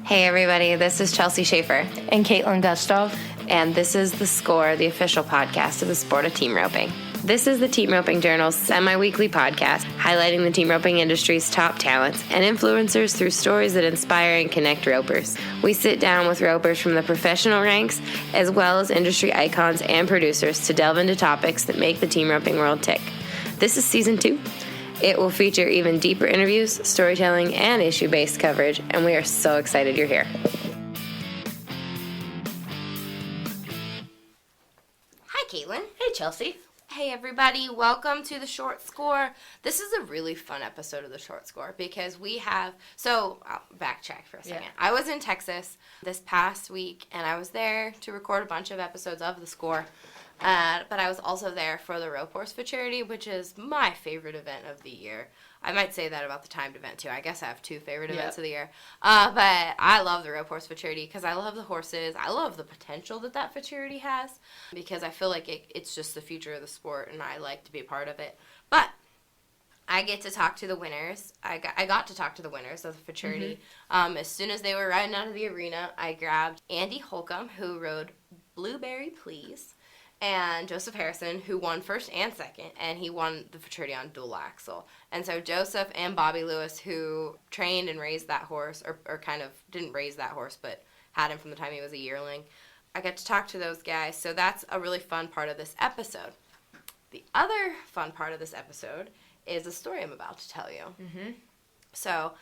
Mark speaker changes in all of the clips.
Speaker 1: Hey everybody, this is Chelsea Shaffer.
Speaker 2: And Caitlin Gustov.
Speaker 1: And this is The Score, the official podcast of the sport of team roping. This is the Team Roping Journal's semi-weekly podcast highlighting the team roping industry's top talents and influencers through stories that inspire and connect ropers. We sit down with ropers from the professional ranks as well as industry icons and producers to delve into topics that make the team roping world tick. This is season 2. It will feature even deeper interviews, storytelling, and issue-based coverage, and we are so excited you're here. Hi, Caitlin.
Speaker 2: Hey, Chelsea.
Speaker 1: Hey, everybody. Welcome to The Short Score. This is a really fun episode of The Short Score because we have... So, I'll backtrack for a second.
Speaker 2: Yeah.
Speaker 1: I was in Texas this past week, and I was there to record a bunch of episodes of The Score. But I was also there for the Rope Horse Futurity, which is my favorite event of the year. I might say that about the timed event, too. I guess I have 2 favorite events of the year. But I love the Rope Horse Futurity because I love the horses. I love the potential that Futurity has because I feel like it's just the future of the sport, and I like to be a part of it. But I get to talk to the winners. I got to talk to the winners of the Futurity. Mm-hmm. As soon as they were riding out of the arena, I grabbed Andy Holcomb, who rode Blueberry Please, and Joseph Harrison, who won first and second, and he won the Futurity on dual axle. And so Joseph and Bobby Lewis, who trained and raised that horse, or kind of didn't raise that horse, but had him from the time he was a yearling, I got to talk to those guys. So that's a really fun part of this episode. The other fun part of this episode is a story I'm about to tell you. Mm-hmm. So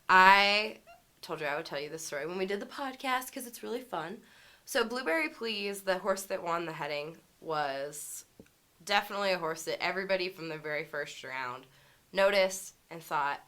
Speaker 1: I told you I would tell you this story when we did the podcast because it's really fun. So Blueberry Please, the horse that won the heading, was definitely a horse that everybody from the very first round noticed and thought,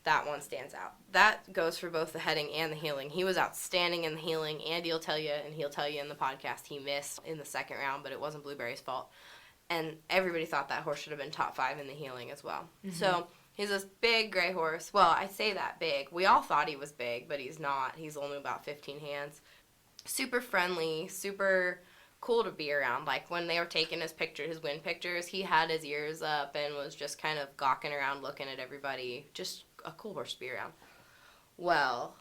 Speaker 1: that one stands out. That goes for both the heading and the heeling. He was outstanding in the heeling. Andy will tell you, and he'll tell you in the podcast, he missed in the second round, but it wasn't Blueberry's fault. And everybody thought that horse should have been top 5 in the heeling as well. Mm-hmm. So he's this big gray horse. Well, I say that big. We all thought he was big, but he's not. He's only about 15 hands. Super friendly, super cool to be around. Like when they were taking his win pictures, he had his ears up and was just kind of gawking around looking at everybody. Just a cool horse to be around. Well,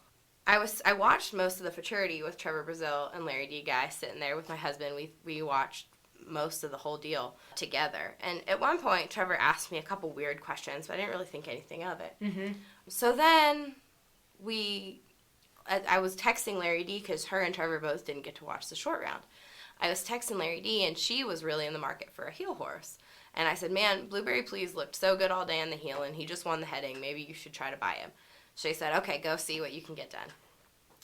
Speaker 1: I watched most of the Futurity with Trevor Brazil and Larry D. Guy sitting there with my husband. We watched most of the whole deal together. And at one point, Trevor asked me a couple weird questions, but I didn't really think anything of it. Mm-hmm. So then I was texting Larry D. because her and Trevor both didn't get to watch the short round. I was texting Larry D. and she was really in the market for a heel horse. And I said, man, Blueberry Please looked so good all day on the heel, and he just won the heading. Maybe you should try to buy him. She said, okay, go see what you can get done.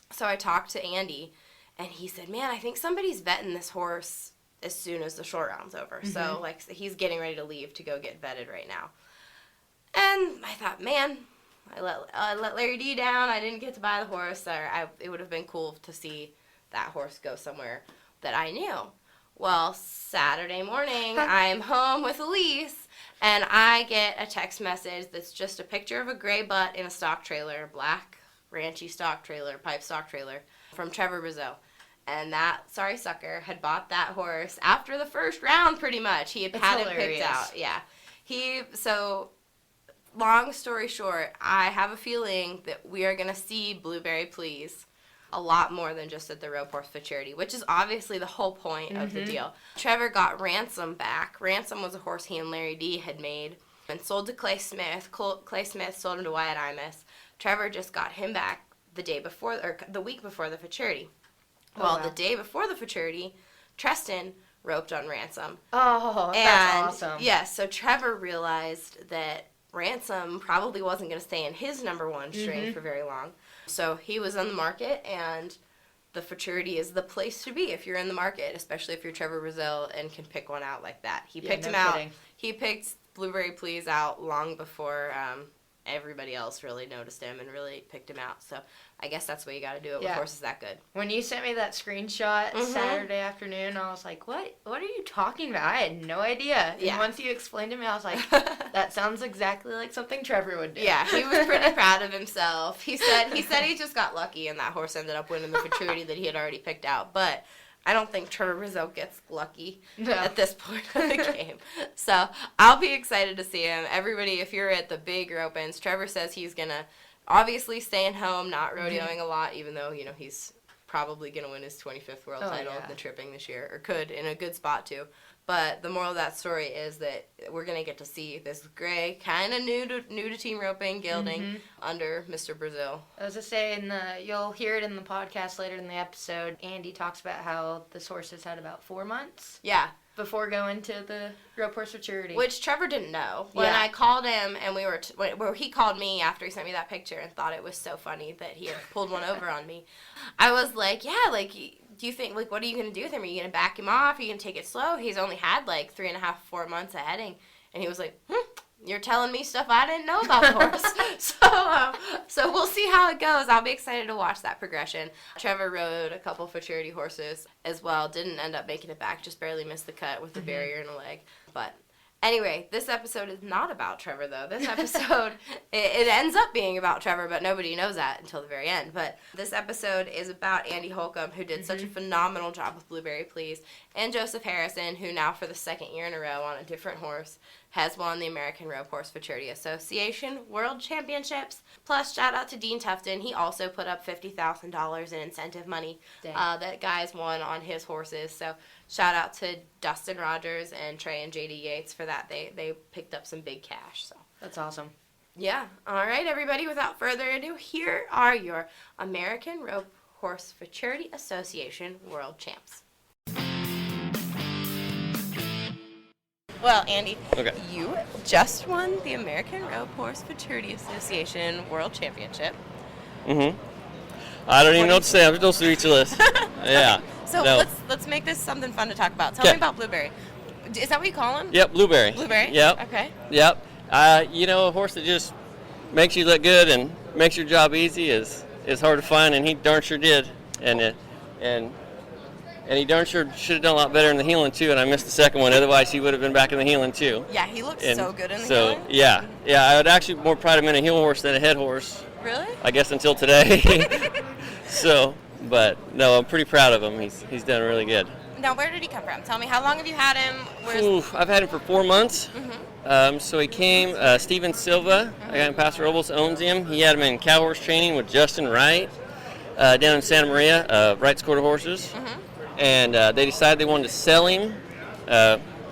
Speaker 1: So I talked to Andy, and he said, man, I think somebody's vetting this horse as soon as the short round's over. Mm-hmm. So, he's getting ready to leave to go get vetted right now. And I thought, man, I let Larry D down. I didn't get to buy the horse. It would have been cool to see that horse go somewhere that I knew. Well, Saturday morning, I'm home with Elise, and I get a text message that's just a picture of a gray butt in a stock trailer, black, ranchy stock trailer, pipe stock trailer, from Trevor Brazil. And that sorry sucker had bought that horse after the first round, pretty much. He had had it picked out. Yeah. So, long story short, I have a feeling that we are going to see Blueberry Please a lot more than just at the Rope Horse Futurity, which is obviously the whole point of the deal. Trevor got Ransom back. Ransom was a horse he and Larry D. had made and sold to Clay Smith. Clay Smith sold him to Wyatt Imus. Trevor just got him back the week before the Futurity. Well, the day before the Futurity, Treston roped on Ransom.
Speaker 2: Oh, that's awesome.
Speaker 1: Yes, so Trevor realized that Ransom probably wasn't going to stay in his number 1 string for very long. So he was on the market, and the Futurity is the place to be if you're in the market, especially if you're Trevor Brazil and can pick one out like that. He picked him out. He picked Blueberry Please out long before everybody else really noticed him and really picked him out. So I guess that's what you got to do with horses that good.
Speaker 2: When you sent me that screenshot Saturday afternoon, I was like, what are you talking about? I had no idea. Yeah. And once you explained to me, I was like, that sounds exactly like something Trevor would do.
Speaker 1: Yeah, he was pretty proud of himself. He said he just got lucky and that horse ended up winning the Futurity that he had already picked out. But I don't think Trevor Brazil gets lucky at this point of the game. So I'll be excited to see him. Everybody, if you're at the big opens, Trevor says he's going to obviously staying home, not rodeoing a lot, even though, he's probably going to win his 25th world title in the tripping this year, or could, in a good spot too. But the moral of that story is that we're going to get to see this gray, kind of new to team roping, gelding under Mr. Brazil.
Speaker 2: I was just saying, you'll hear it in the podcast later in the episode. Andy talks about how this horse has had about 4 months.
Speaker 1: Yeah.
Speaker 2: Before going to the Rope Horse Futurity.
Speaker 1: Which Trevor didn't know. When I called him and we were, he called me after he sent me that picture and thought it was so funny that he had pulled one over on me. I was like, yeah, like, do you think, like, what are you going to do with him? Are you going to back him off? Are you going to take it slow? He's only had, like, 3.5, 4 months of heading. And he was like, you're telling me stuff I didn't know about the horse. So we'll see how it goes. I'll be excited to watch that progression. Trevor rode a couple Futurity horses as well. Didn't end up making it back. Just barely missed the cut with the barrier in a leg. But anyway, this episode is not about Trevor, though. This episode, it ends up being about Trevor, but nobody knows that until the very end. But this episode is about Andy Holcomb, who did such a phenomenal job with Blueberry Please, and Joseph Harrison, who now for the second year in a row on a different horse has won the American Rope Horse Futurity Association World Championships. Plus, shout out to Dean Tufton. He also put up $50,000 in incentive money that guys won on his horses. So shout out to Dustin Rogers and Trey and JD Yates for that. They picked up some big cash. So
Speaker 2: that's awesome.
Speaker 1: Yeah. All right, everybody. Without further ado, here are your American Rope Horse Futurity Association World Champs. Well, Andy, you just won the American Rope Horse Futurity Association World Championship.
Speaker 3: I don't even know what to say. I'm still speechless. Yeah.
Speaker 1: Okay. So let's make this something fun to talk about. Tell me about Blueberry. Is that what you call him?
Speaker 3: Yep, Blueberry.
Speaker 1: Blueberry?
Speaker 3: Yep.
Speaker 1: Okay.
Speaker 3: Yep. A horse that just makes you look good and makes your job easy is hard to find, and he darn sure did. And he darn sure should have done a lot better in the heeling, too, and I missed the second one. Otherwise, he would have been back in the heeling, too.
Speaker 1: Yeah, he looks so good in the heeling.
Speaker 3: Yeah, I would actually more pride him in a heel horse than a head horse.
Speaker 1: Really?
Speaker 3: I guess until today. But no, I'm pretty proud of him. He's done really good.
Speaker 1: Now, where did he come from? Tell me, how long have you had him?
Speaker 3: I've had him for 4 months. So he came, Steven Silva, I got in Paso Robles, owns him. He had him in cow horse training with Justin Wright down in Santa Maria, Wright's Quarter Horses. And they decided they wanted to sell him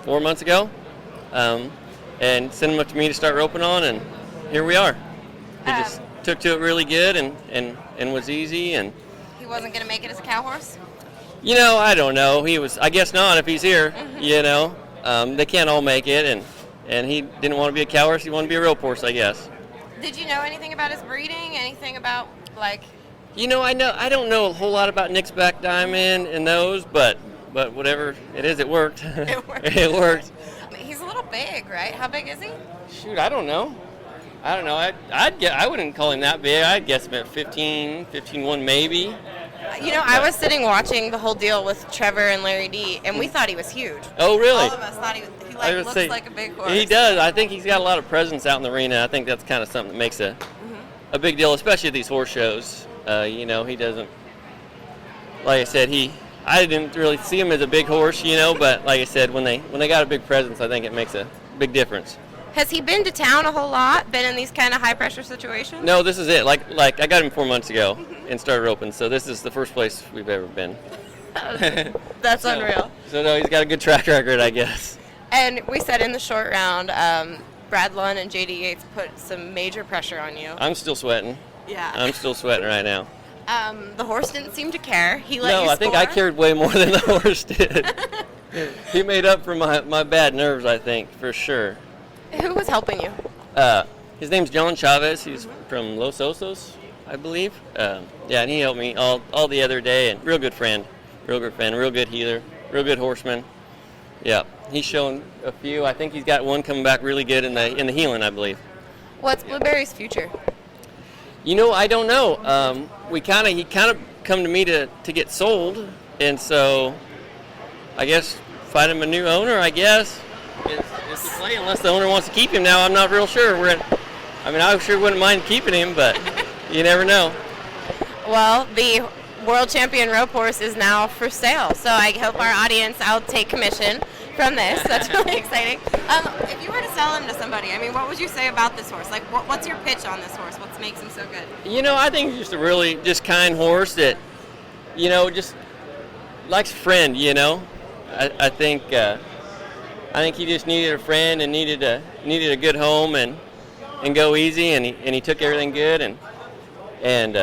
Speaker 3: 4 months ago and send him up to me to start roping on, and here we are. He just took to it really good and was easy. And
Speaker 1: he wasn't going to make it as a cow horse?
Speaker 3: I don't know. I guess not if he's here, They can't all make it, and he didn't want to be a cow horse. He wanted to be a rope horse, I guess.
Speaker 1: Did you know anything about his breeding? Anything about, like...
Speaker 3: I don't know a whole lot about Nick's Back Diamond and those, but whatever it is, it worked. It worked.
Speaker 1: He's a little big, right? How big is he?
Speaker 3: Shoot, I don't know. I wouldn't call him that big. I'd guess him at 15-1 maybe.
Speaker 1: I was sitting watching the whole deal with Trevor and Larry D, and we thought he was huge.
Speaker 3: Oh, really?
Speaker 1: All of us thought he looks like a big horse.
Speaker 3: He does. I think he's got a lot of presence out in the arena. I think that's kind of something that makes a big deal, especially at these horse shows. He doesn't, like I said, I didn't really see him as a big horse, but like I said, when they got a big presence, I think it makes a big difference.
Speaker 1: Has he been to town a whole lot, been in these kind of high pressure situations?
Speaker 3: No, this is it. Like I got him 4 months ago and started roping, so this is the first place we've ever been.
Speaker 1: That's unreal.
Speaker 3: So no, he's got a good track record, I guess.
Speaker 1: And we said in the short round, Brad Lund and JD Yates put some major pressure on you.
Speaker 3: I'm still sweating.
Speaker 1: Yeah.
Speaker 3: I'm still sweating right now.
Speaker 1: The horse didn't seem to care. He let you score.
Speaker 3: No, I think I cared way more than the horse did. He made up for my bad nerves, I think, for sure.
Speaker 1: Who was helping you?
Speaker 3: His name's John Chavez. He's from Los Osos, I believe. And he helped me all the other day, and real good friend, real good healer, real good horseman. Yeah, he's shown a few. I think he's got one coming back really good in the heeling, I believe.
Speaker 1: What's Blueberry's future?
Speaker 3: I don't know. He kind of come to me to get sold, and so I guess find him a new owner. I guess it's the play unless the owner wants to keep him. Now I'm not real sure. I sure wouldn't mind keeping him, but you never know.
Speaker 1: Well, the world champion rope horse is now for sale, so I hope our audience, I'll take commission, from this. That's really exciting. If you were to sell him to somebody, I mean, what would you say about this horse? Like, what's your pitch on this horse? What makes him so good?
Speaker 3: You know, I think he's just a really just kind horse that, you know, just likes a friend. You know, I think he just needed a friend and needed a good home and go easy, and he took everything good, and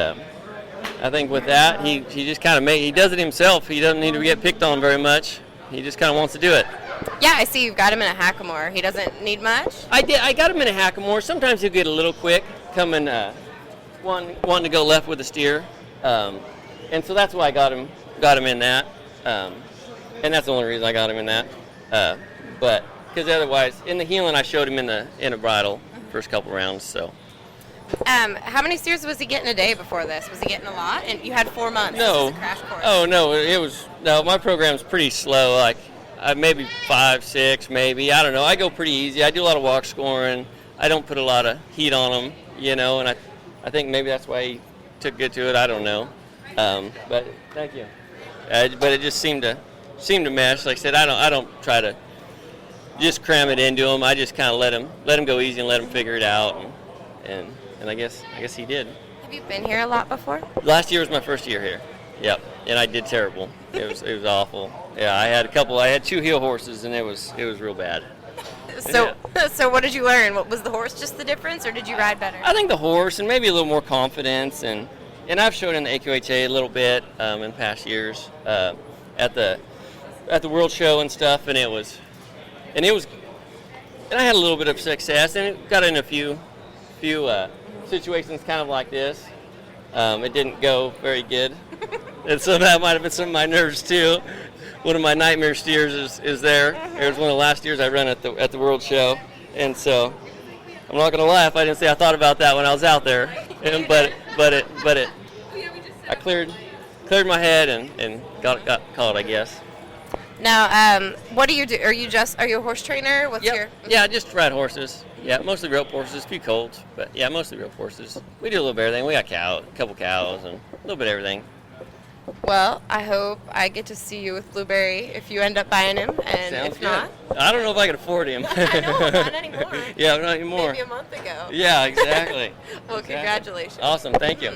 Speaker 3: I think with that he just kind of he does it himself. He doesn't need to get picked on very much. He just kind of wants to do it.
Speaker 1: Yeah, I see you've got him in a Hackamore. He doesn't need much?
Speaker 3: I got him in a Hackamore. Sometimes he'll get a little quick, coming wanting to go left with the steer, and so that's why I got him in that, and that's the only reason I got him in that. But because otherwise, in the heeling, I showed him in a bridle first couple rounds. So.
Speaker 1: How many steers was he getting a day before this? Was he getting a lot? And you had 4 months.
Speaker 3: No.
Speaker 1: This is a crash course.
Speaker 3: Oh no, my program's pretty slow. Like maybe 5, 6, maybe. I don't know. I go pretty easy. I do a lot of walk scoring. I don't put a lot of heat on them, you know. And I think maybe that's why he took good to it. I don't know. But thank you. But it just seemed to mesh. Like I said, I don't try to just cram it into him. I just kind of let him go easy and let him figure it out. And I guess he did.
Speaker 1: Have you been here a lot before?
Speaker 3: Last year was my first year here. Yep, and I did terrible. It was awful. Yeah, I had 2 heel horses, and it was real bad.
Speaker 1: So so what did you learn? What was the horse just the difference, or did you ride better?
Speaker 3: I think the horse and maybe a little more confidence, and I've showed in the AQHA a little bit in past years at the World Show and stuff, and I had a little bit of success, and it got in a few situations kind of like this. It didn't go very good, and so that might have been some of my nerves too. One of my nightmare steers is there. It was one of the last steers I run at the World Show, and so I'm not gonna laugh. I didn't say I thought about that when I was out there, but I cleared my head and got caught, I guess.
Speaker 1: Now, what do you do? Are you a horse trainer? What's your?
Speaker 3: Yeah, I just ride horses. Yeah, mostly rope horses, a few colts, but yeah, mostly rope horses. We do a little bit of everything. We got a couple cows, and a little bit of everything.
Speaker 1: Well, I hope I get to see you with Blueberry if you end up buying him, and
Speaker 3: Sounds
Speaker 1: if
Speaker 3: good.
Speaker 1: not,
Speaker 3: I don't know if I can afford him.
Speaker 1: I know, not anymore.
Speaker 3: Yeah, not anymore.
Speaker 1: Maybe a month ago.
Speaker 3: Yeah, exactly.
Speaker 1: Well,
Speaker 3: Exactly.
Speaker 1: Congratulations.
Speaker 3: Awesome, thank you.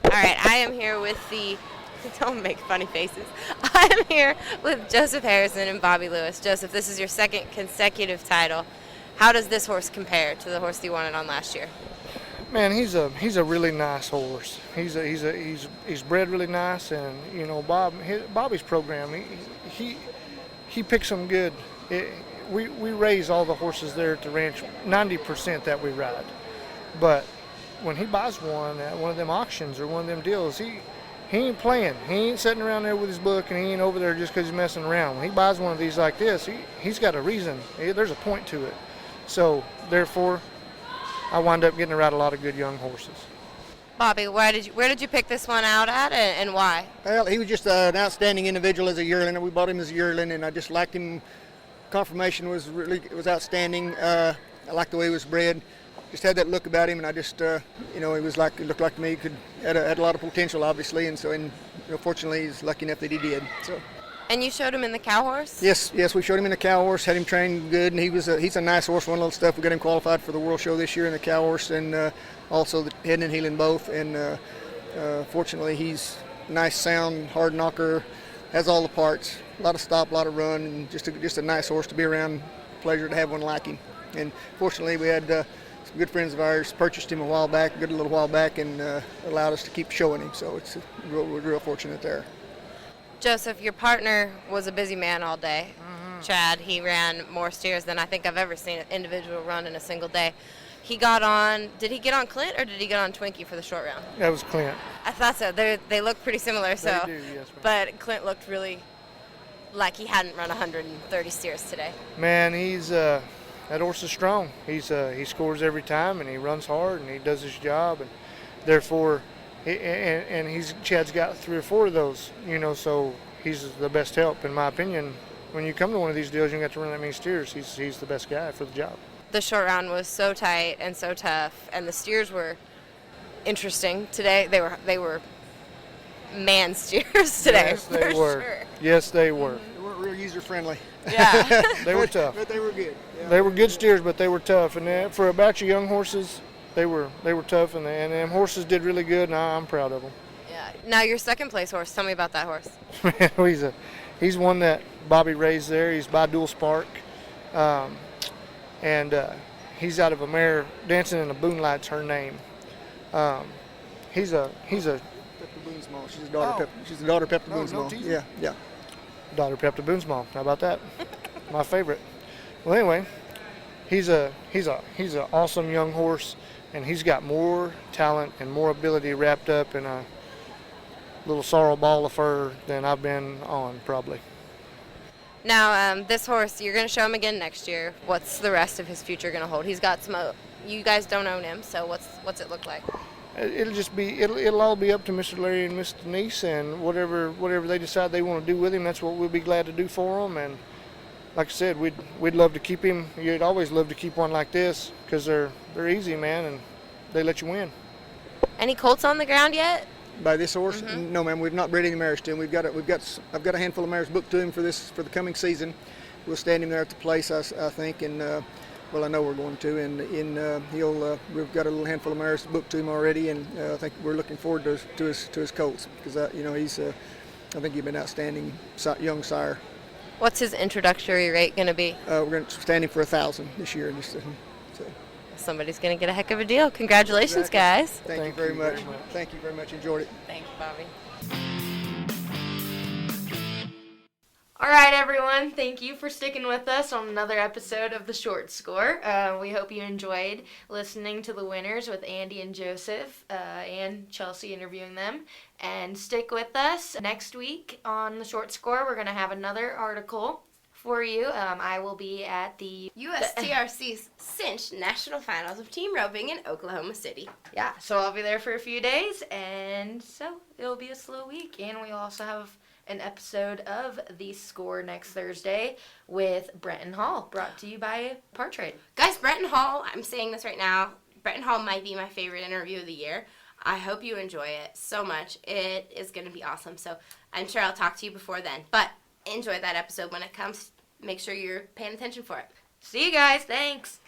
Speaker 1: All right, I am here with don't make funny faces. I'm here with Joseph Harrison and Bobby Lewis. Joseph, this is your second consecutive title. How does this horse compare to the horse you wanted on last year?
Speaker 4: Man, he's a really nice horse. He's bred really nice, and you know Bobby's program. He picks them good. We raise all the horses there at the ranch 90% that we ride, but when he buys one at one of them auctions or one of them deals, he ain't playing. He ain't sitting around there with his book, and he ain't over there just because he's messing around. When he buys one of these like this, he's got a reason. There's a point to it. So therefore, I wind up getting to ride a lot of good young horses.
Speaker 1: Bobby, where did you pick this one out at, and why?
Speaker 5: Well, he was just an outstanding individual as a yearling. We bought him as a yearling, and I just liked him. Conformation was outstanding. I liked the way he was bred. Just had that look about him, and I just, he looked like to me. Had a lot of potential, obviously, and fortunately, he's lucky enough that he did. So.
Speaker 1: And you showed him in the cow horse?
Speaker 5: Yes, we showed him in the cow horse, had him trained good, and he's a nice horse. One little stuff. We got him qualified for the World Show this year in the cow horse, and also the head and heeling both. And fortunately, he's nice, sound, hard knocker, has all the parts. A lot of stop, a lot of run, and just a nice horse to be around. Pleasure to have one like him. And fortunately, we had some good friends of ours purchased him a little while back, and allowed us to keep showing him. So we're real fortunate there.
Speaker 1: Joseph, your partner was a busy man all day. Mm-hmm. Chad, he ran more steers than I think I've ever seen an individual run in a single day. He got on, did he get on Clint or did he get on Twinkie for the short round?
Speaker 4: That was Clint.
Speaker 1: I thought so. They look pretty similar. So,
Speaker 4: They do, yes, ma'am.
Speaker 1: But Clint looked really like he hadn't run 130 steers today.
Speaker 4: Man, that horse is strong. He scores every time, and he runs hard, and he does his job, and therefore, Chad's got 3 or 4 of those, so he's the best help in my opinion. When you come to one of these deals, you got to run that many steers. He's the best guy for the job.
Speaker 1: The short round was so tight and so tough, and the steers were interesting today. They were man steers today.
Speaker 4: Yes, they
Speaker 1: for
Speaker 4: were.
Speaker 1: Sure.
Speaker 4: Yes, they were.
Speaker 5: They weren't real user-friendly.
Speaker 1: Yeah.
Speaker 4: They were tough.
Speaker 5: But they were good. Yeah.
Speaker 4: They were good steers, but they were tough. And for a batch of young horses, they were tough, and them horses did really good, and I'm proud of them.
Speaker 1: Yeah. Now your second place horse. Tell me about that horse.
Speaker 4: He's one that Bobby raised there. He's by Dual Spark, and he's out of a mare, Dancing in the Moonlight's her name. He's a
Speaker 5: Pepper Boonsmall. She's a daughter. She's the daughter of Pepper Boonsmall. Yeah.
Speaker 4: daughter Pepper Boonsmall. How about that? My favorite. Well, anyway, he's an awesome young horse, and he's got more talent and more ability wrapped up in a little sorrel ball of fur than I've been on, probably.
Speaker 1: Now, this horse, you're going to show him again next year. What's the rest of his future going to hold? He's got some. You guys don't own him, so what's it look like?
Speaker 4: It'll all be up to Mr. Larry and Miss Denise, and whatever they decide they want to do with him, that's what we'll be glad to do for him. And like I said, we'd love to keep him. You'd always love to keep one like this because they're easy, man, and they let you win.
Speaker 1: Any colts on the ground yet?
Speaker 5: By this horse? Mm-hmm. No, ma'am. We've not bred any mares to him. I've got a handful of mares booked to him for the coming season. We'll stand him there at the place, I think, and I know we're going to, and we've got a little handful of mares booked to him already, and I think we're looking forward to his colts because he's I think he's been outstanding young sire.
Speaker 1: What's his introductory rate going to be?
Speaker 5: We're going to stand him for 1,000 this year.
Speaker 1: Somebody's going to get a heck of a deal. Congratulations, guys.
Speaker 5: Thank you very much. Thank you very much. Enjoyed it.
Speaker 1: Thanks, Bobby.
Speaker 2: All right, everyone. Thank you for sticking with us on another episode of The Short Score. We hope you enjoyed listening to the winners with Andy and Joseph and Chelsea interviewing them. And stick with us. Next week on The Short Score, we're going to have another article for you. I will be at the
Speaker 1: USTRC's Cinch National Finals of Team Roping in Oklahoma City.
Speaker 2: Yeah, so I'll be there for a few days, and so it'll be a slow week. And we'll also have an episode of The Score next Thursday with Brenton Hall, brought to you by Partrade.
Speaker 1: Guys, Brenton Hall, I'm saying this right now, Brenton Hall might be my favorite interview of the year. I hope you enjoy it so much. It is going to be awesome. So I'm sure I'll talk to you before then. But enjoy that episode when it comes. Make sure you're paying attention for it.
Speaker 2: See you guys. Thanks.